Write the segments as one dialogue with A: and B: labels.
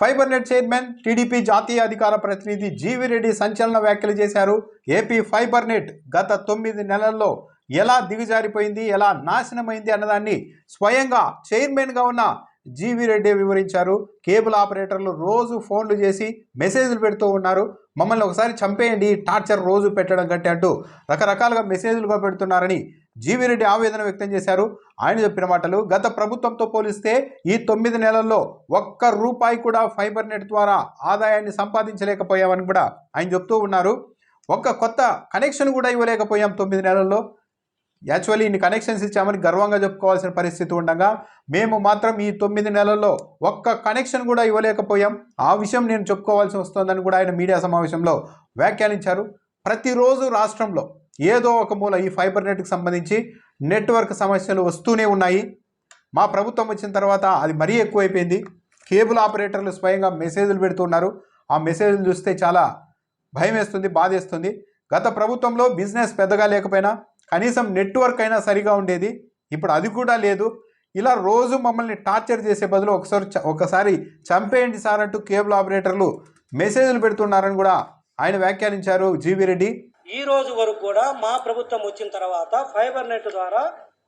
A: Fibre net chairman TDP జాతీయ అధికార ప్రతినిధి జీవి రెడ్డి సంచలన వ్యాఖ్యలు చేశారు. ఏపీ ఫైబర్ నెట్ గత 9 నెలల్లో ఎలా దిగజారిపోయింది, ఎలా నాశనమైంది అన్నదాన్ని స్వయంగా చైర్మన్గా ఉన్న జీవి రెడ్డి వివరించారు. కేబుల్ ఆపరేటర్లు రోజు ఫోన్లు చేసి మెసేజ్లు పెడుతూ ఉన్నారు. మమ్మల్ని ఒకసారి చంపేయండి, టార్చర్ రోజు పెట్టడం కంటే అంటూ రకరకాలుగా మెసేజ్లుగా పెడుతున్నారని జీవి రెడ్డి ఆవేదన వ్యక్తం చేశారు. ఆయన చెప్పిన మాటలు, గత ప్రభుత్వంతో పోలిస్తే ఈ 9 నెలల్లో ఒక్క రూపాయి కూడా ఫైబర్ నెట్ ద్వారా ఆదాయాన్ని సంపాదించలేకపోయామని కూడా ఆయన చెప్తూ ఉన్నారు. ఒక్క కొత్త కనెక్షన్ కూడా ఇవ్వలేకపోయాం 9 నెలల్లో. యాక్చువల్లీ ఇన్ని కనెక్షన్స్ ఇచ్చామని గర్వంగా చెప్పుకోవాల్సిన పరిస్థితి ఉండగా మేము మాత్రం ఈ 9 నెలల్లో ఒక్క కనెక్షన్ కూడా ఇవ్వలేకపోయాం. ఆ విషయం నేను చెప్పుకోవాల్సి వస్తుందని కూడా ఆయన మీడియా సమావేశంలో వ్యాఖ్యానించారు. ప్రతిరోజు రాష్ట్రంలో ఏదో ఒక మూల ఈ ఫైబర్ నెట్కి సంబంధించి నెట్వర్క్ సమస్యలు వస్తూనే ఉన్నాయి. మా ప్రభుత్వం వచ్చిన తర్వాత అది మరీ ఎక్కువైపోయింది. కేబుల్ ఆపరేటర్లు స్వయంగా మెసేజ్లు పెడుతున్నారు. ఆ మెసేజ్లు చూస్తే చాలా భయం వేస్తుంది, బాధేస్తుంది. గత ప్రభుత్వంలో బిజినెస్ పెద్దగా లేకపోయినా కనీసం నెట్వర్క్ అయినా సరిగా ఉండేది. ఇప్పుడు అది కూడా లేదు. ఇలా రోజు మమ్మల్ని టార్చర్ చేసే బదులు ఒకసారి చంపేయండి సార్ అంటూ కేబుల్ ఆపరేటర్లు మెసేజ్లు పెడుతున్నారని కూడా ఆయన వ్యాఖ్యానించారు జీవి రెడ్డి.
B: ఈ రోజు వరకు కూడా మా ప్రభుత్వం వచ్చిన తర్వాత ఫైబర్ నెట్ ద్వారా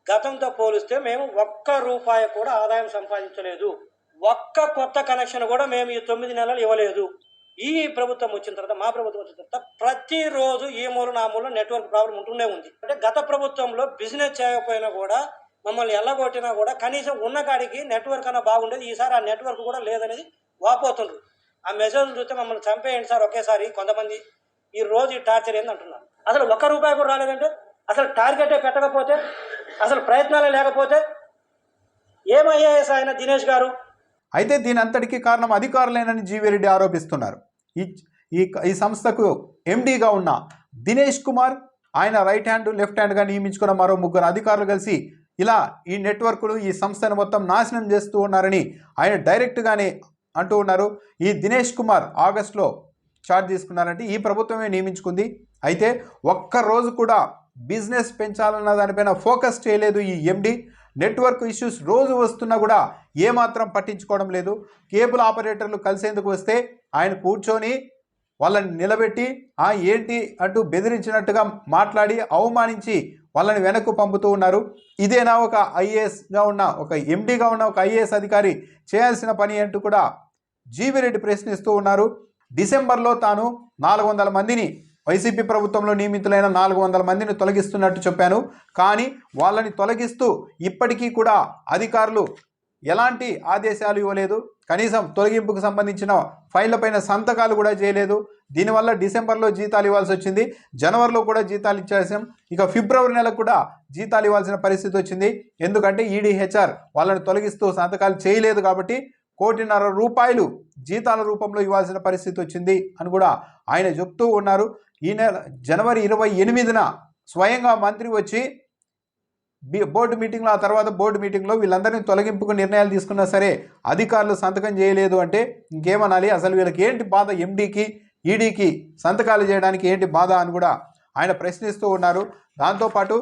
B: గతంతో పోలిస్తే మేము ఒక్క రూపాయి కూడా ఆదాయం సంపాదించలేదు. ఒక్క కొత్త కనెక్షన్ కూడా మేము ఈ 9 నెలలు ఇవ్వలేదు. ఈ ప్రభుత్వం వచ్చిన తర్వాత, మా ప్రభుత్వం వచ్చిన తర్వాత ప్రతిరోజు ఈ మూల నా మూల నెట్వర్క్ ప్రాబ్లం ఉంటూనే ఉంది. అంటే గత ప్రభుత్వంలో బిజినెస్ చేయకపోయినా కూడా మమ్మల్ని ఎల్లగొట్టినా కూడా కనీసం ఉన్న కాడికి నెట్వర్క్ అన్న బాగుండేది. ఈసారి ఆ నెట్వర్క్ కూడా లేదనేది వాపోతుండ్రు. ఆ మెసేజ్ చూస్తే మమ్మల్ని చంపేయండి సార్ ఒకేసారి కొంతమంది, ఈ రోజు ఈ టార్చర్ ఏంది అంటున్నారు. అసలు ఒక్క రూపాయి కూడా రాలేదంటే, అసలు టార్గెటే పెట్టకపోతే, అసలు ప్రయత్నాలే లేకపోతే ఏమయ్యాయి ఆయన దినేష్ గారు?
A: అయితే దీని అంతటికీ కారణం అధికారులేనని జీవి రెడ్డి ఆరోపిస్తున్నారు. ఈ సంస్థకు ఎండీగా ఉన్న దినేష్ కుమార్, ఆయన రైట్ హ్యాండ్ లెఫ్ట్ హ్యాండ్గా నియమించుకున్న మరో 3 అధికారులు కలిసి ఇలా ఈ నెట్వర్క్ను, ఈ సంస్థను మొత్తం నాశనం చేస్తూ ఉన్నారని ఆయన డైరెక్ట్గానే అంటూ ఉన్నారు. ఈ దినేష్ కుమార్ ఆగస్టులో చార్జ్ తీసుకున్నారంటే ఈ ప్రభుత్వమే నియమించుకుంది. అయితే ఒక్కరోజు కూడా బిజినెస్ పెంచాలన్న దానిపైన ఫోకస్ చేయలేదు ఈ ఎండి. నెట్వర్క్ ఇష్యూస్ రోజు వస్తున్నా కూడా ఏమాత్రం పట్టించుకోవడం లేదు. కేబుల్ ఆపరేటర్లు కలిసేందుకు వస్తే ఆయన కూర్చొని వాళ్ళని నిలబెట్టి ఏంటి అంటూ బెదిరించినట్టుగా మాట్లాడి అవమానించి వాళ్ళని వెనక్కు పంపుతూ ఉన్నారు. ఇదేనా ఒక ఐఏఎస్గా ఉన్న, ఒక ఎండీగా ఉన్న ఒక ఐఏఎస్ అధికారి చేయాల్సిన పని అంటూ కూడా జీవి రెడ్డి ప్రశ్నిస్తూ ఉన్నారు. డిసెంబర్లో తాను 400 మందిని, వైసీపీ ప్రభుత్వంలో నియమితులైన 400 మందిని తొలగిస్తున్నట్టు చెప్పాను. కానీ వాళ్ళని తొలగిస్తూ ఇప్పటికీ కూడా అధికారులు ఎలాంటి ఆదేశాలు ఇవ్వలేదు. కనీసం తొలగింపుకు సంబంధించిన ఫైళ్లపైన సంతకాలు కూడా చేయలేదు. దీనివల్ల డిసెంబర్లో జీతాలు ఇవ్వాల్సి వచ్చింది, జనవరిలో కూడా జీతాలు ఇచ్చేసాం, ఇక ఫిబ్రవరి నెలకు కూడా జీతాలు ఇవ్వాల్సిన పరిస్థితి వచ్చింది. ఎందుకంటే ఈడీహెచ్ఆర్ వాళ్ళని తొలగిస్తూ సంతకాలు చేయలేదు కాబట్టి 1.5 కోటి రూపాయలు జీతాల రూపంలో ఇవ్వాల్సిన పరిస్థితి వచ్చింది అని కూడా ఆయన చెప్తూ ఉన్నారు. ఈ నెల జనవరి 28న స్వయంగా మంత్రి వచ్చి బోర్డు మీటింగ్లో, ఆ తర్వాత బోర్డు మీటింగ్లో వీళ్ళందరినీ తొలగింపుకు నిర్ణయాలు తీసుకున్నా సరే అధికారులు సంతకం చేయలేదు అంటే ఇంకేమనాలి? అసలు వీళ్ళకి ఏంటి బాధ? ఎండీకి ఈడీకి సంతకాలు చేయడానికి ఏంటి బాధ అని కూడా ఆయన ప్రశ్నిస్తూ ఉన్నారు. దాంతోపాటు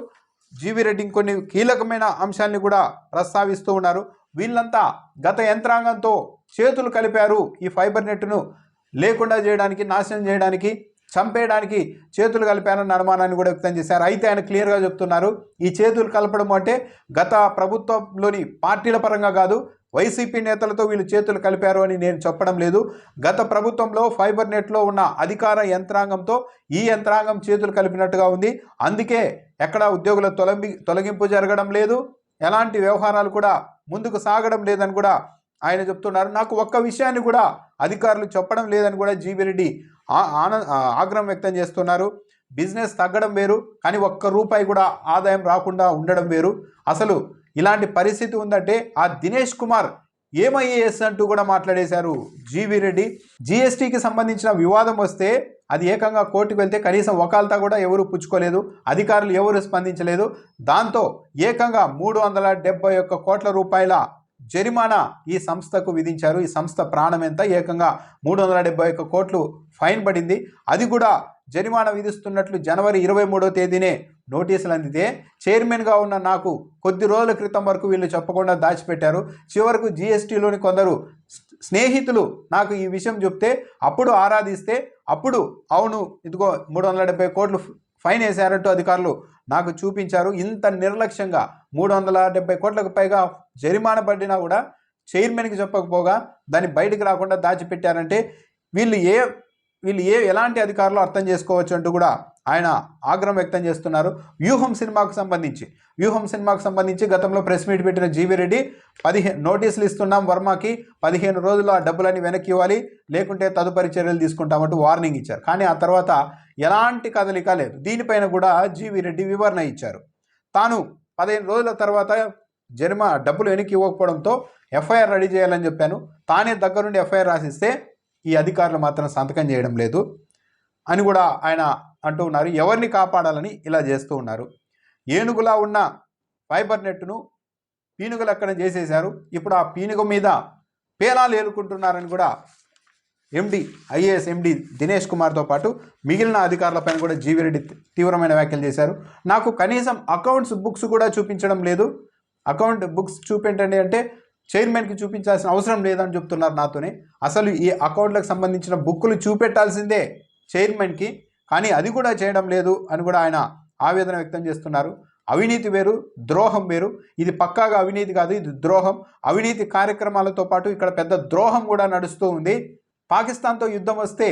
A: జీవి రెడ్డి కొన్ని కీలకమైన అంశాన్ని కూడా ప్రస్తావిస్తూ ఉన్నారు. వీళ్ళంతా గత యంత్రాంగంతో చేతులు కలిపారు, ఈ ఫైబర్ నెట్ను లేకుండా చేయడానికి, నాశనం చేయడానికి, చంపేయడానికి చేతులు కలిపారన్న అనుమానాన్ని కూడా వ్యక్తం చేశారు. అయితే ఆయన క్లియర్గా చెప్తున్నారు, ఈ చేతులు కలపడం అంటే గత ప్రభుత్వంలోని పార్టీల పరంగా కాదు, వైసీపీ నేతలతో వీళ్ళు చేతులు కలిపారు అని నేను చెప్పడం లేదు. గత ప్రభుత్వంలో ఫైబర్ నెట్లో ఉన్న అధికార యంత్రాంగంతో ఈ యంత్రాంగం చేతులు కలిపినట్టుగా ఉంది. అందుకే ఎక్కడ ఉద్యోగుల తొలగింపు జరగడం లేదు, ఎలాంటి వ్యవహారాలు కూడా ముందుకు సాగడం లేదని కూడా ఆయన చెప్తున్నారు. నాకు ఒక్క విషయాన్ని కూడా అధికారులు చెప్పడం లేదని కూడా జీవి రెడ్డి ఆగ్రహం వ్యక్తం చేస్తున్నారు. బిజినెస్ తగ్గడం వేరు, కానీ ఒక్క రూపాయి కూడా ఆదాయం రాకుండా ఉండడం వేరు. అసలు ఇలాంటి పరిస్థితి ఉందంటే ఆ దినేష్ కుమార్ ఏమయ్యేఎస్ అంటూ కూడా మాట్లాడేశారు జీవి రెడ్డి. జిఎస్టీకి సంబంధించిన వివాదం వస్తే అది ఏకంగా కోర్టుకు వెళ్తే కనీసం వకాల్తా కూడా ఎవరు పుచ్చుకోలేదు, అధికారులు ఎవరు స్పందించలేదు. దాంతో ఏకంగా 371 కోట్ల రూపాయల జరిమానా ఈ సంస్థకు విధించారు. ఈ సంస్థ ప్రాణం ఎంత? ఏకంగా 371 కోట్లు ఫైన్ పడింది. అది కూడా జరిమానా విధిస్తున్నట్లు జనవరి 23వ తేదీనే నోటీసులు అందితే చైర్మన్గా ఉన్న నాకు కొద్ది రోజుల క్రితం వరకు వీళ్ళు చెప్పకుండా దాచిపెట్టారు. చివరకు జీఎస్టీలోని కొందరు స్నేహితులు నాకు ఈ విషయం చెప్తే అప్పుడు ఆరాధిస్తే అప్పుడు అవును ఇదిగో 370 కోట్లు ఫైన్ వేశారంటూ అధికారులు నాకు చూపించారు. ఇంత నిర్లక్ష్యంగా 370 కోట్లకు పైగా జరిమానా పడినా కూడా చైర్మన్కి చెప్పకపోగా దాన్ని బయటికి రాకుండా దాచిపెట్టారంటే వీళ్ళు ఎలాంటి అధికారులు అర్థం చేసుకోవచ్చు అంటూ కూడా ఆయన ఆగ్రహం వ్యక్తం చేస్తున్నారు. వ్యూహం సినిమాకు సంబంధించి గతంలో ప్రెస్ మీట్ పెట్టిన జీవీ రెడ్డి 15 నోటీసులు ఇస్తున్నాం వర్మకి, 15 రోజుల్లో ఆ డబ్బులన్నీ వెనక్కి ఇవ్వాలి, లేకుంటే తదుపరి చర్యలు తీసుకుంటామంటూ వార్నింగ్ ఇచ్చారు. కానీ ఆ తర్వాత ఎలాంటి కదలిక లేదు. దీనిపైన కూడా జీవీ రెడ్డి వివరణ ఇచ్చారు. తాను 15 రోజుల తర్వాత డబ్బులు వెనక్కి ఇవ్వకపోవడంతో ఎఫ్ఐఆర్ రెడీ చేయాలని చెప్పాను, తానే దగ్గరుండి ఎఫ్ఐఆర్ రాసిస్తే ఈ అధికారులు మాత్రం సంతకం చేయడం లేదు అని కూడా ఆయన అంటూ ఉన్నారు. ఎవరిని కాపాడాలని ఇలా చేస్తూ ఉన్నారు. ఏనుగులా ఉన్న ఫైబర్ నెట్ను పీనుగులు అక్కడ చేసేశారు. ఇప్పుడు ఆ పీనుగ మీద పేలాలు ఏలుకుంటున్నారని కూడా ఐఏఎస్ ఎండి దినేష్ కుమార్తో పాటు మిగిలిన అధికారులపైన కూడా జీవీ రెడ్డి తీవ్రమైన వ్యాఖ్యలు చేశారు. నాకు కనీసం అకౌంట్స్ బుక్స్ కూడా చూపించడం లేదు, అకౌంట్ బుక్స్ చూపించండి అంటే చైర్మన్కి చూపించాల్సిన అవసరం లేదని చెప్తున్నారు నాతోనే. అసలు ఈ అకౌంట్లకు సంబంధించిన బుక్కులు చూపెట్టాల్సిందే చైర్మన్కి, కానీ అది కూడా చేయడం లేదు అని కూడా ఆయన ఆవేదన వ్యక్తం చేస్తున్నారు. అవినీతి వేరు, ద్రోహం వేరు. ఇది పక్కాగా అవినీతి కాదు, ఇది ద్రోహం. అవినీతి కార్యక్రమాలతో పాటు ఇక్కడ పెద్ద ద్రోహం కూడా నడుస్తూ ఉంది. పాకిస్తాన్తో యుద్ధం వస్తే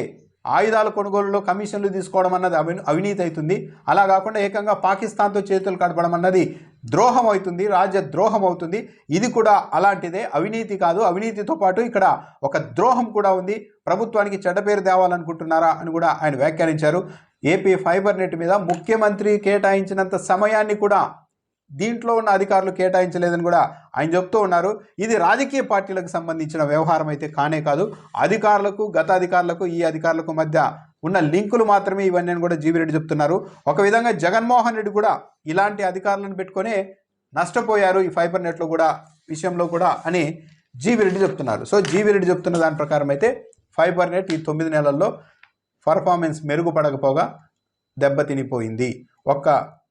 A: ఆయుధాల కొనుగోలులో కమిషన్లు తీసుకోవడం అన్నది అవినీతి అవుతుంది. అలా కాకుండా ఏకంగా పాకిస్తాన్తో చేతులు కడపడం అన్నది ద్రోహం అవుతుంది, రాజ్య ద్రోహం అవుతుంది. ఇది కూడా అలాంటిదే, అవినీతి కాదు. అవినీతితో పాటు ఇక్కడ ఒక ద్రోహం కూడా ఉంది. ప్రభుత్వానికి చెడ్డ పేరు తేవాలనుకుంటున్నారా అని కూడా ఆయన వ్యాఖ్యానించారు. ఏపీ ఫైబర్ నెట్ మీద ముఖ్యమంత్రి కేటాయించినంత సమయాన్ని కూడా దీంట్లో ఉన్న అధికారులు కేటాయించలేదని కూడా ఆయన చెప్తూ ఉన్నారు. ఇది రాజకీయ పార్టీలకు సంబంధించిన వ్యవహారం అయితే కానే కాదు. అధికారులకు, గత అధికారులకు, ఈ అధికారులకు మధ్య ఉన్న లింకులు మాత్రమే ఇవన్నీ కూడా జీవీ రెడ్డి చెప్తున్నారు. ఒక విధంగా జగన్మోహన్ రెడ్డి కూడా ఇలాంటి అధికారులను పెట్టుకొని నష్టపోయారు ఈ ఫైబర్ నెట్లో కూడా విషయంలో కూడా అని జీవీ రెడ్డి చెప్తున్నారు. సో జీవీ రెడ్డి చెప్తున్న దాని ప్రకారం అయితే ఫైబర్ నెట్ ఈ 9 నెలల్లో పర్ఫార్మెన్స్ మెరుగుపడకపోగా దెబ్బతినిపోయింది. ఒక్క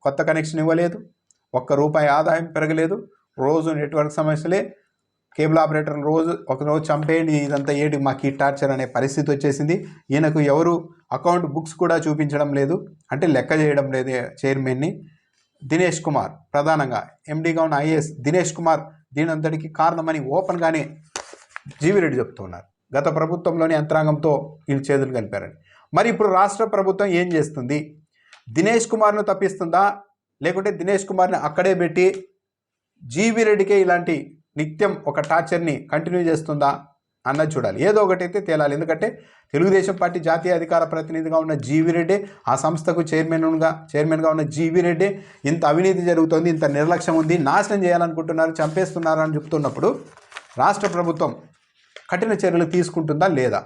A: కొత్త కనెక్షన్ ఇవ్వలేదు, ₹1 ఆదాయం పెరగలేదు, రోజు నెట్వర్క్ సమస్యలే, కేబుల్ ఆపరేటర్లు ఒకరోజు చంపేయండి, ఇదంతా ఏంటి మాకు ఈ టార్చర్ అనే పరిస్థితి వచ్చేసింది. ఈయనకు ఎవరు అకౌంట్ బుక్స్ కూడా చూపించడం లేదు, అంటే లెక్క చేయడం లేదు చైర్మన్ని. దినేష్ కుమార్ ప్రధానంగా ఎండీగా ఉన్న ఐఏఎస్ దినేష్ కుమార్ దీనంతటికి కారణమని ఓపెన్గానే జీవీ రెడ్డి చెప్తూ ఉన్నారు. గత ప్రభుత్వంలోని యంత్రాంగంతో వీళ్ళు చేతులు కలిపారని. మరి ఇప్పుడు రాష్ట్ర ప్రభుత్వం ఏం చేస్తుంది? దినేష్ కుమార్ను తప్పిస్తుందా, లేకుంటే దినేష్ కుమార్ని అక్కడే పెట్టి జీవీ రెడ్డికే ఇలాంటి నిత్యం ఒక టార్చర్ని కంటిన్యూ చేస్తుందా అన్నది చూడాలి. ఏదో ఒకటైతే తేలాలి. ఎందుకంటే తెలుగుదేశం పార్టీ జాతీయ అధికార ప్రతినిధిగా ఉన్న జీవీ రెడ్డి, ఆ సంస్థకు చైర్మన్గా ఉన్న జీవీ రెడ్డి ఇంత అవినీతి జరుగుతోంది, ఇంత నిర్లక్ష్యం ఉంది, నాశనం చేయాలనుకుంటున్నారు, చంపేస్తున్నారు అని చెప్తున్నప్పుడు రాష్ట్ర ప్రభుత్వం కఠిన చర్యలు తీసుకుంటుందా లేదా?